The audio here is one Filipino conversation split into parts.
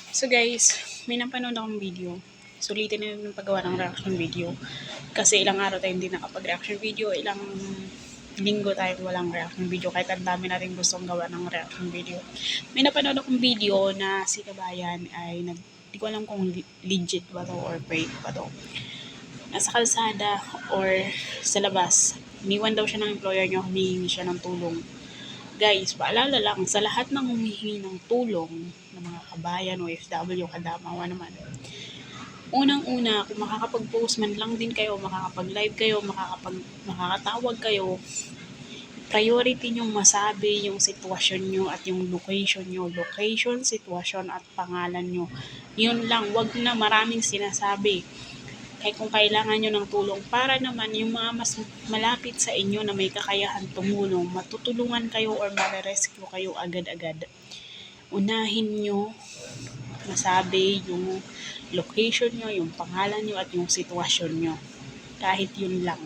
So guys, may napanood akong video. Sulitin na yung paggawa ng reaction video. Kasi ilang araw tayo hindi nakapag-reaction video, ilang linggo tayo walang reaction video. Kahit ang dami natin gustong gawa ng reaction video. May napanood akong video na si Kabayan ay di ko alam kung legit ba to or fake ba to. Nasa kalsada or sa labas, iniwan daw siya ng employer niya, humihingi siya ng tulong. Guys, paalala lang sa lahat ng humihingi ng tulong ng mga kabayan, OFW, kadamawa naman. Unang-una, kung makakapag-post man lang din kayo, makakapag-live kayo, makakatawag kayo, priority nyong masabi yung sitwasyon nyo at yung location nyo. Location, sitwasyon at pangalan nyo. Yun lang, wag na maraming sinasabi. Kaya kung kailangan nyo ng tulong para naman yung mga mas malapit sa inyo na may kakayahan tumulong, matutulungan kayo or mare-rescue kayo agad-agad. Unahin nyo masabi yung location nyo, yung pangalan nyo at yung sitwasyon nyo. Kahit yun lang.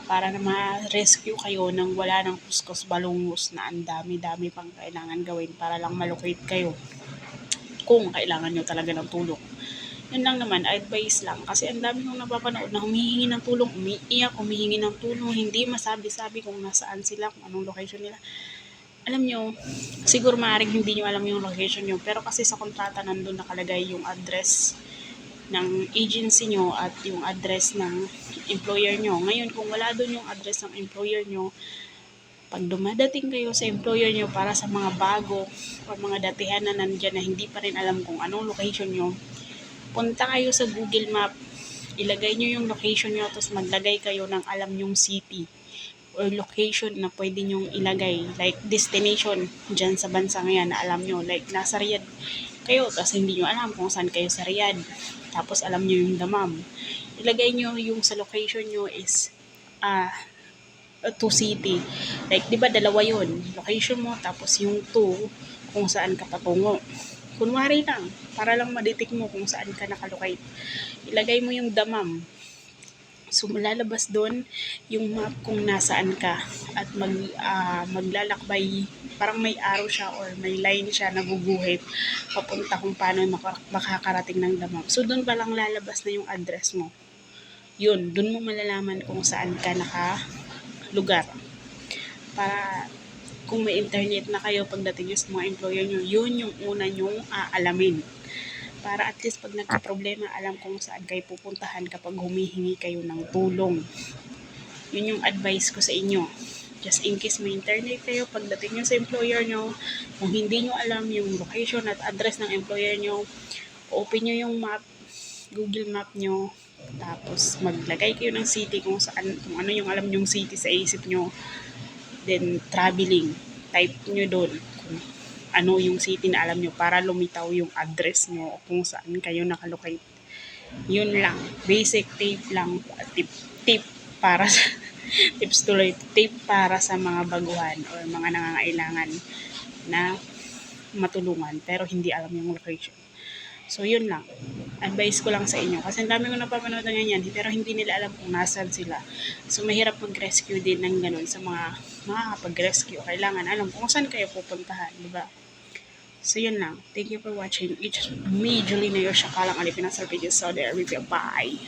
Para na ma-rescue kayo nang wala ng kuskus balungos na ang dami-dami pang kailangan gawin para lang malocate kayo. Kung kailangan nyo talaga ng tulong. Yun lang naman, advice lang. Kasi ang dami kong napapanood na humihingi ng tulong, umiiyak, humihingi ng tulong, hindi masabi-sabi kung nasaan sila, kung anong location nila. Alam nyo, siguro maaaring hindi nyo alam yung location nyo, pero kasi sa kontrata nandun nakalagay yung address ng agency nyo at yung address ng employer nyo. Ngayon, kung wala dun yung address ng employer nyo, pag dumadating kayo sa employer nyo para sa mga bago o mga datihan na nandyan na hindi pa rin alam kung anong location nyo, punta kayo sa Google Map, ilagay nyo yung location nyo, tapos maglagay kayo ng alam nyong city or location na pwede nyong ilagay, like destination dyan sa bansa ngayon na alam nyo, like nasa Riyadh kayo, tapos hindi nyo alam kung saan kayo sa Riyadh, tapos alam nyo yung Dammam, ilagay nyo yung sa location nyo is to city, like diba dalawa yun, location mo, tapos yung to kung saan ka patungo. Kunwari lang, para lang ma-detect mo kung saan ka nakalocate. Ilagay mo yung Dammam. So, lalabas doon yung map kung nasaan ka. At maglalakbay, parang may arrow siya or may line siya na guguhit papunta kung paano makakarating ng Dammam. So, doon pa lang lalabas na yung address mo. Yun, doon mo malalaman kung saan ka nakalugar. Para kung may internet na kayo pagdating nyo sa mga employer nyo, yun yung una nyong aalamin. Para at least pag nagka-problema, alam kung saan kayo pupuntahan kapag humihingi kayo ng tulong. Yun yung advice ko sa inyo. Just in case may internet kayo, pagdating nyo sa employer nyo, kung hindi nyo alam yung location at address ng employer nyo, open nyo yung map, Google Map nyo, tapos maglagay kayo ng city kung ano yung alam yung city sa isip nyo. Then, traveling. Type nyo doon kung ano yung city na alam nyo para lumitaw yung address nyo o kung saan kayo nakalocate. Yun lang. Basic tip lang. Tip para sa tips tuloy. Tip para sa mga baguhan or mga nangangailangan na matulungan pero hindi alam yung location. So, yun lang. Advice ko lang sa inyo. Kasi ang dami ko napapanood na ganyan, pero hindi nila alam kung nasaan sila. So, mahirap mag-rescue din ng ganun sa mga makakapag-rescue. Kailangan alam kung saan kayo pupuntahan, di ba? So, yun lang. Thank you for watching. It's me, Julina, your Shakalang Alipinasal Video Saudi Arabia. Bye!